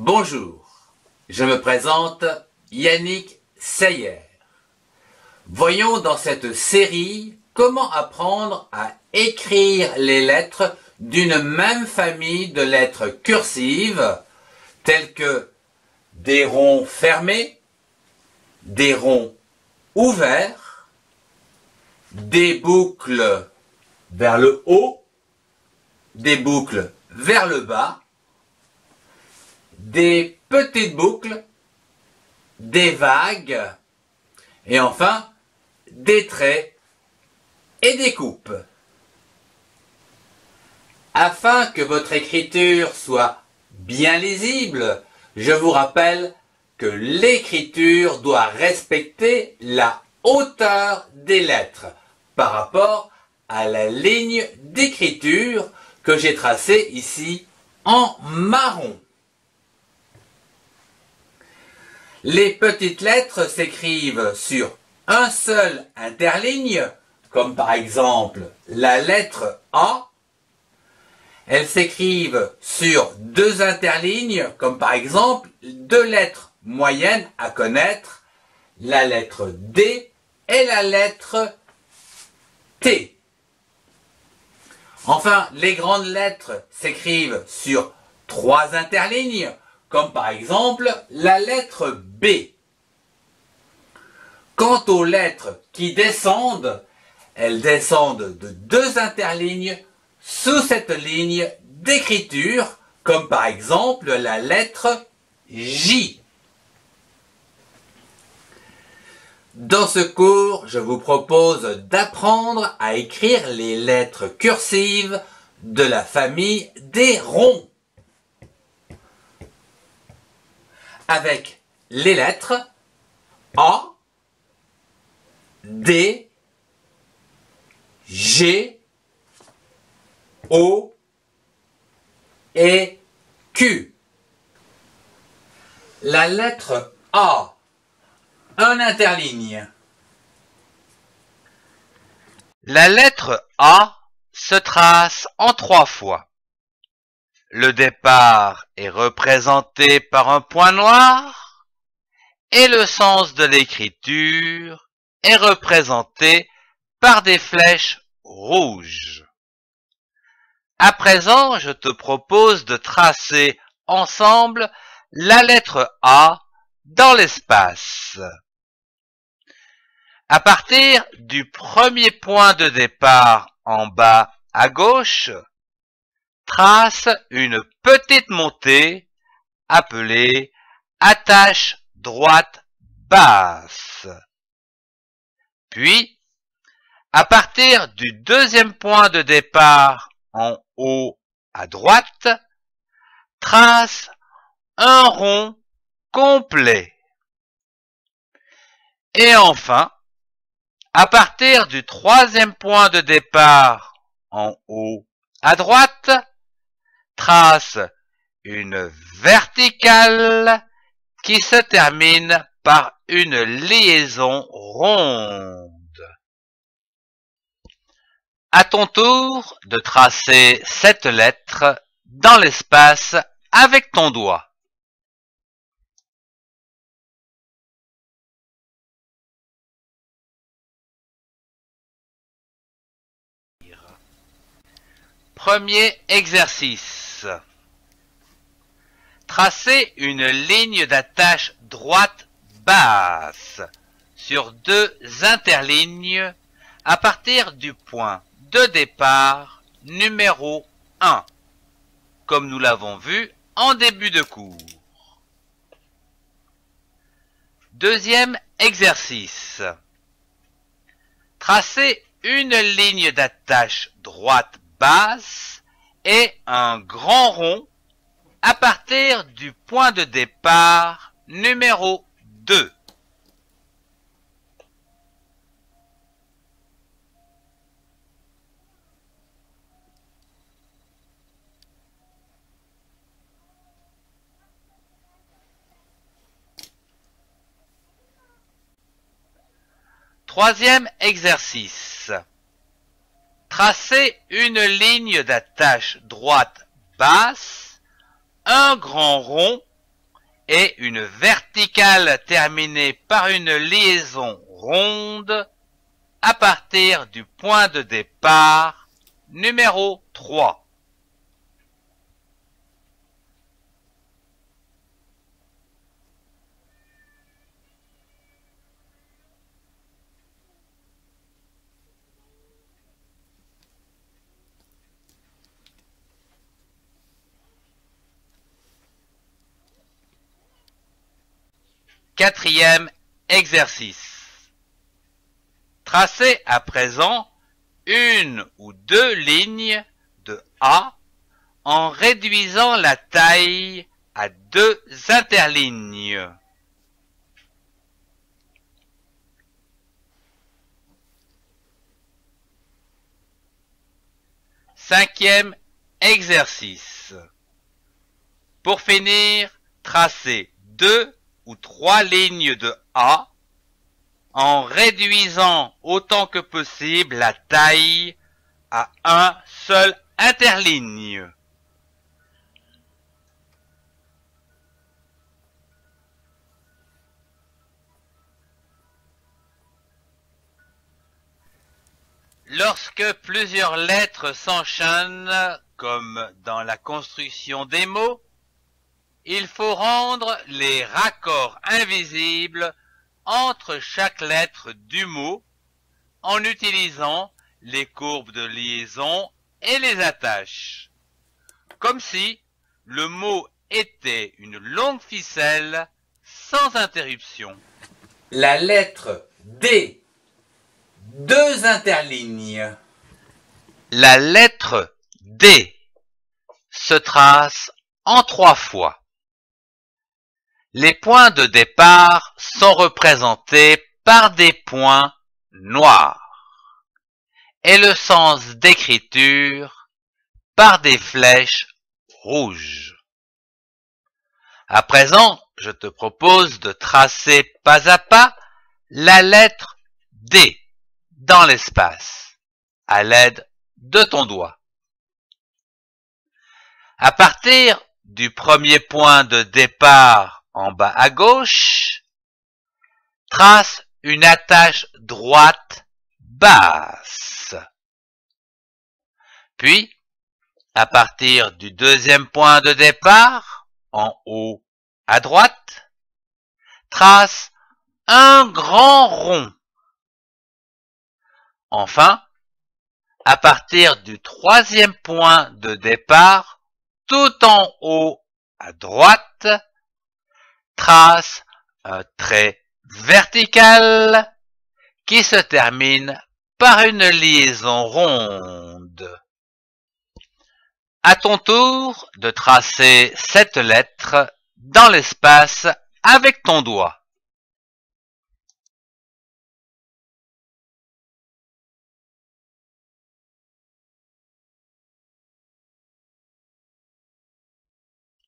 Bonjour, je me présente Yannick Seyer. Voyons dans cette série comment apprendre à écrire les lettres d'une même famille de lettres cursives telles que des ronds fermés, des ronds ouverts, des boucles vers le haut, des boucles vers le bas, des petites boucles, des vagues, et enfin des traits et des coupes. Afin que votre écriture soit bien lisible, je vous rappelle que l'écriture doit respecter la hauteur des lettres par rapport à la ligne d'écriture que j'ai tracée ici en marron. Les petites lettres s'écrivent sur un seul interligne, comme par exemple la lettre A. Elles s'écrivent sur deux interlignes, comme par exemple deux lettres moyennes à connaître, la lettre D et la lettre T. Enfin, les grandes lettres s'écrivent sur trois interlignes, comme par exemple la lettre B. Quant aux lettres qui descendent, elles descendent de deux interlignes sous cette ligne d'écriture, comme par exemple la lettre J. Dans ce cours, je vous propose d'apprendre à écrire les lettres cursives de la famille des ronds, avec les lettres A, D, G, O et Q. La lettre A, un interligne. La lettre A se trace en 3 fois. Le départ est représenté par un point noir et le sens de l'écriture est représenté par des flèches rouges. À présent, je te propose de tracer ensemble la lettre A dans l'espace. À partir du premier point de départ en bas à gauche, trace une petite montée appelée attache droite basse. Puis, à partir du deuxième point de départ en haut à droite, trace un rond complet. Et enfin, à partir du troisième point de départ en haut à droite, trace une verticale qui se termine par une liaison ronde. À ton tour de tracer cette lettre dans l'espace avec ton doigt. Premier exercice. Tracez une ligne d'attache droite basse sur deux interlignes à partir du point de départ numéro 1, comme nous l'avons vu en début de cours. Deuxième exercice. Tracez une ligne d'attache droite basse et un grand rond à partir du point de départ numéro 2. Troisième exercice. Tracez une ligne d'attache droite basse, un grand rond et une verticale terminée par une liaison ronde à partir du point de départ numéro 3. Quatrième exercice. Tracez à présent une ou deux lignes de A en réduisant la taille à deux interlignes. Cinquième exercice. Pour finir, tracez deux ou trois lignes de A en réduisant autant que possible la taille à un seul interligne. Lorsque plusieurs lettres s'enchaînent, comme dans la construction des mots, il faut rendre les raccords invisibles entre chaque lettre du mot en utilisant les courbes de liaison et les attaches, comme si le mot était une longue ficelle sans interruption. La lettre D, deux interlignes. La lettre D se trace en 3 fois. Les points de départ sont représentés par des points noirs et le sens d'écriture par des flèches rouges. À présent, je te propose de tracer pas à pas la lettre D dans l'espace à l'aide de ton doigt. À partir du premier point de départ en bas à gauche, trace une attache droite basse. Puis, à partir du deuxième point de départ, en haut à droite, trace un grand rond. Enfin, à partir du troisième point de départ, tout en haut à droite, trace un trait vertical qui se termine par une liaison ronde. À ton tour de tracer cette lettre dans l'espace avec ton doigt.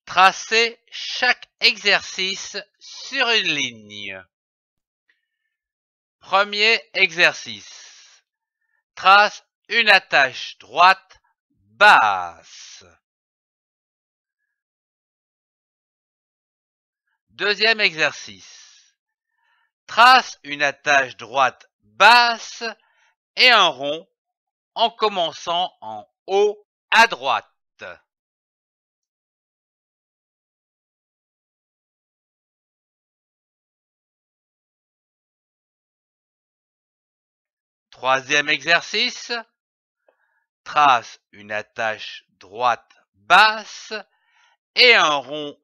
Tracez chaque exercice sur une ligne. Premier exercice. Trace une attache droite basse. Deuxième exercice. Trace une attache droite basse et un rond en commençant en haut à droite. Troisième exercice, trace une attache droite basse et un rond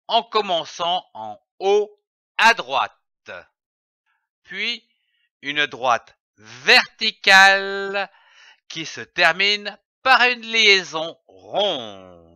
en commençant en haut à droite. Puis une droite verticale qui se termine par une liaison ronde.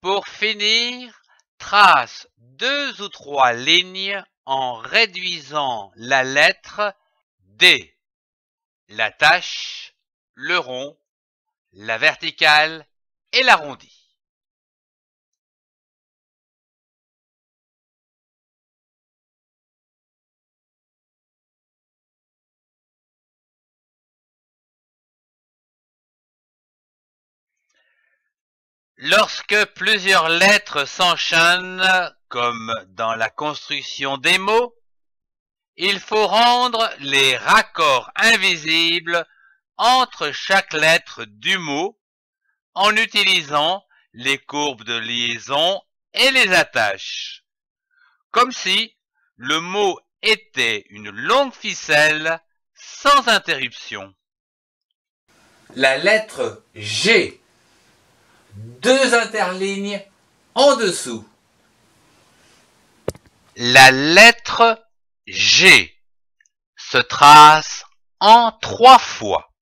Pour finir, trace 2 ou 3 lignes en réduisant la lettre D, l'attache, le rond, la verticale et l'arrondi. Lorsque plusieurs lettres s'enchaînent, comme dans la construction des mots, il faut rendre les raccords invisibles entre chaque lettre du mot en utilisant les courbes de liaison et les attaches, comme si le mot était une longue ficelle sans interruption. La lettre G. 2 interlignes en dessous. La lettre G se trace en 3 fois.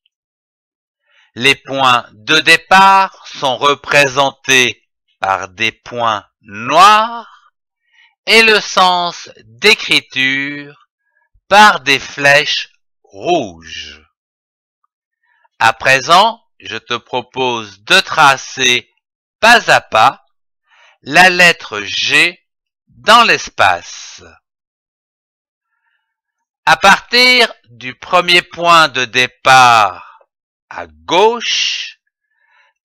Les points de départ sont représentés par des points noirs et le sens d'écriture par des flèches rouges. À présent, je te propose de tracer pas à pas la lettre G dans l'espace. À partir du premier point de départ à gauche,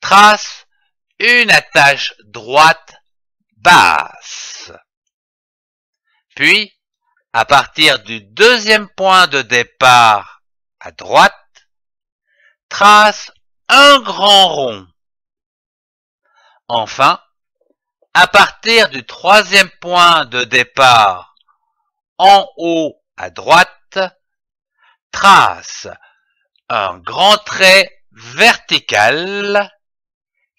trace une attache droite basse. Puis, à partir du deuxième point de départ à droite, trace un grand rond. Enfin, à partir du troisième point de départ en haut à droite, trace un grand trait vertical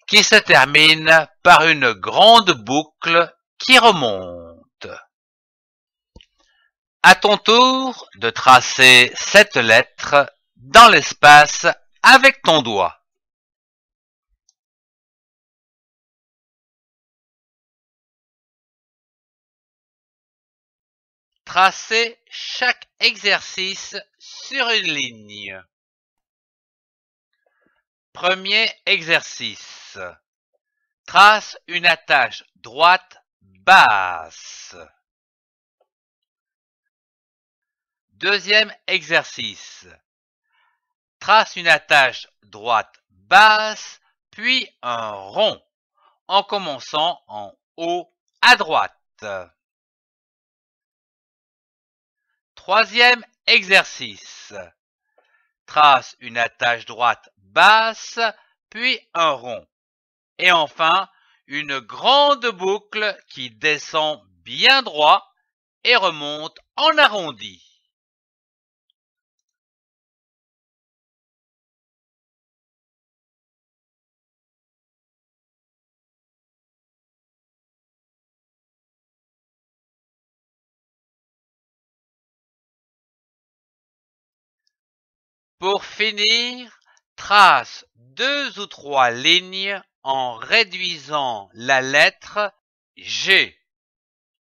qui se termine par une grande boucle qui remonte. À ton tour de tracer cette lettre dans l'espace avec ton doigt. Tracez chaque exercice sur une ligne. Premier exercice. Trace une attache droite basse. Deuxième exercice. Trace une attache droite basse, puis un rond, en commençant en haut à droite. Troisième exercice. Trace une attache droite basse, puis un rond. Et enfin, une grande boucle qui descend bien droit et remonte en arrondi. Pour finir, trace 2 ou 3 lignes en réduisant la lettre G,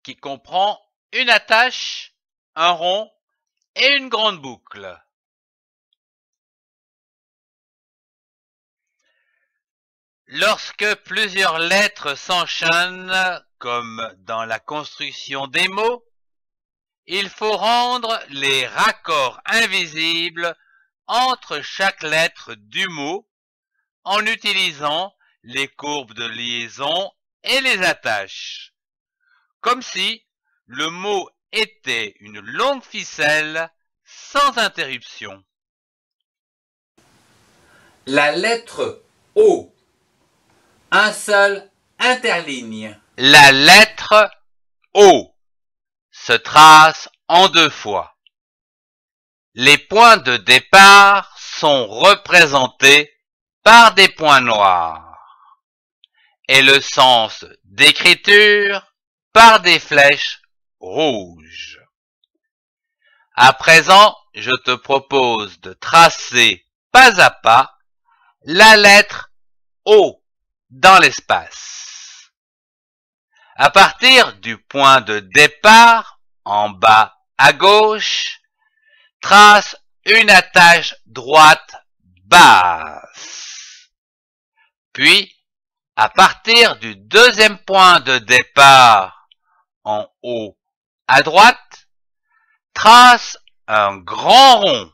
qui comprend une attache, un rond et une grande boucle. Lorsque plusieurs lettres s'enchaînent, comme dans la construction des mots, il faut rendre les raccords invisibles entre chaque lettre du mot en utilisant les courbes de liaison et les attaches, comme si le mot était une longue ficelle sans interruption. La lettre O. Un seul interligne. La lettre O se trace en 2 fois. Les points de départ sont représentés par des points noirs et le sens d'écriture par des flèches rouges. À présent, je te propose de tracer pas à pas la lettre O dans l'espace. À partir du point de départ, en bas à gauche, trace une attache droite basse. Puis, à partir du deuxième point de départ, en haut à droite, trace un grand rond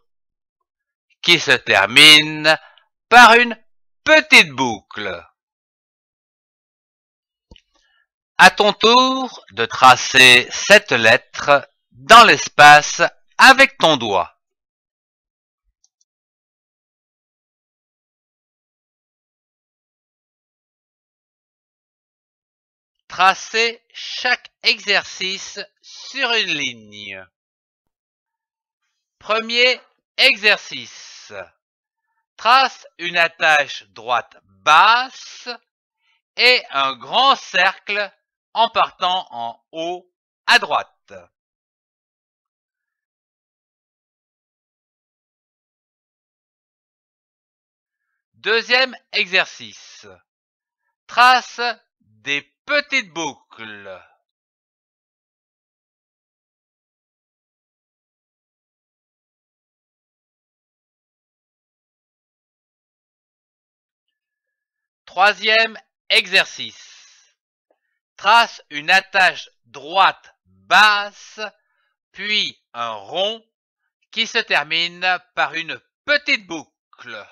qui se termine par une petite boucle. À ton tour de tracer cette lettre dans l'espace avec ton doigt. Tracez chaque exercice sur une ligne. Premier exercice. Trace une attache droite basse et un grand cercle en partant en haut à droite. Deuxième exercice. Trace des petites boucles. Troisième exercice. Trace une attache droite basse, puis un rond qui se termine par une petite boucle.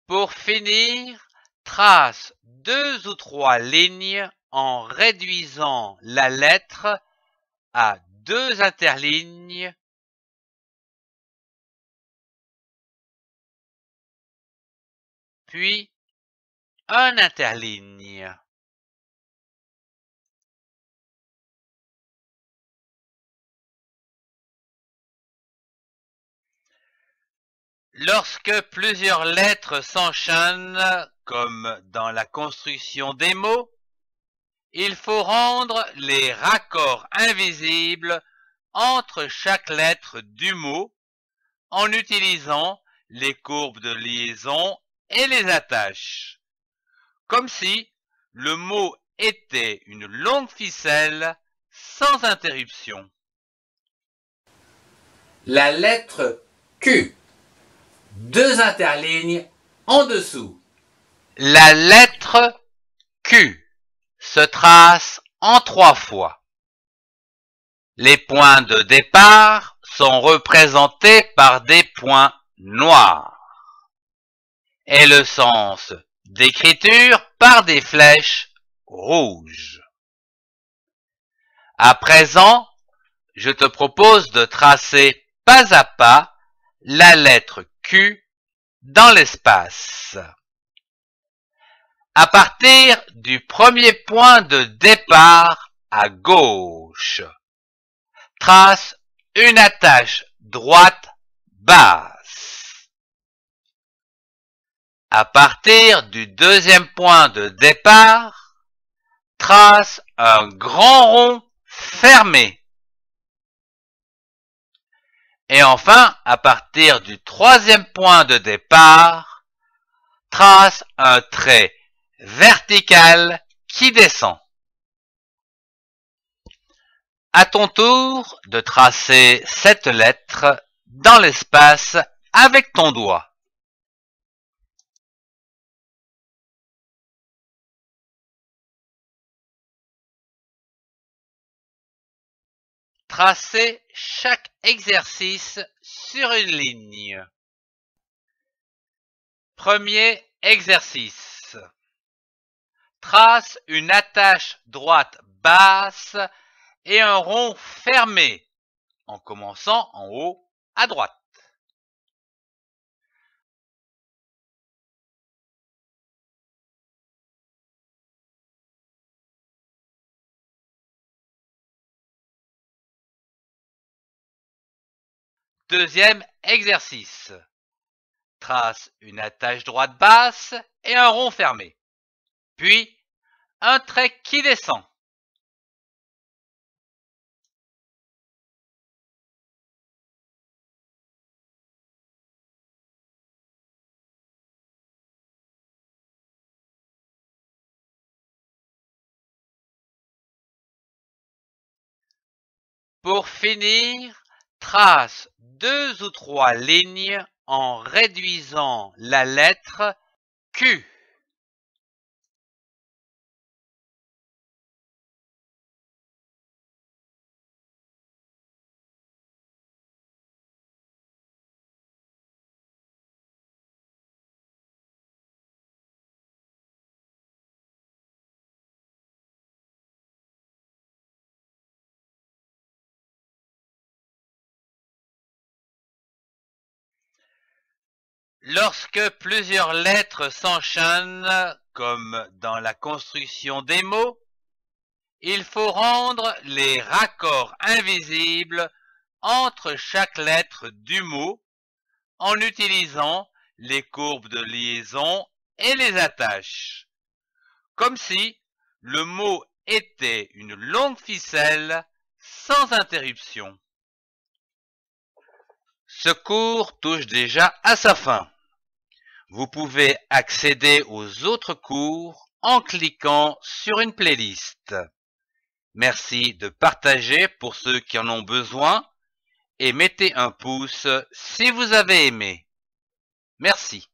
Pour finir, trace 2 ou 3 lignes en réduisant la lettre à 2 interlignes, puis un interligne. Lorsque plusieurs lettres s'enchaînent, comme dans la construction des mots, il faut rendre les raccords invisibles entre chaque lettre du mot en utilisant les courbes de liaison et les attaches, comme si le mot était une longue ficelle sans interruption. La lettre Q. 2 interlignes en dessous. La lettre Q se trace en 3 fois. Les points de départ sont représentés par des points noirs et le sens d'écriture par des flèches rouges. À présent, je te propose de tracer pas à pas la lettre Q dans l'espace. À partir du premier point de départ à gauche, trace une attache droite basse. À partir du deuxième point de départ, trace un grand rond fermé. Et enfin, à partir du troisième point de départ, trace un trait vertical qui descend. À ton tour de tracer cette lettre dans l'espace avec ton doigt. Tracez chaque exercice sur une ligne. Premier exercice. Trace une attache droite basse et un rond fermé en commençant en haut à droite. Deuxième exercice. Trace une attache droite basse et un rond fermé. Puis, un trait qui descend. Pour finir, trace 2 ou 3 lignes en réduisant la lettre Q. Lorsque plusieurs lettres s'enchaînent, comme dans la construction des mots, il faut rendre les raccords invisibles entre chaque lettre du mot en utilisant les courbes de liaison et les attaches, comme si le mot était une longue ficelle sans interruption. Ce cours touche déjà à sa fin. Vous pouvez accéder aux autres cours en cliquant sur une playlist. Merci de partager pour ceux qui en ont besoin et mettez un pouce si vous avez aimé. Merci.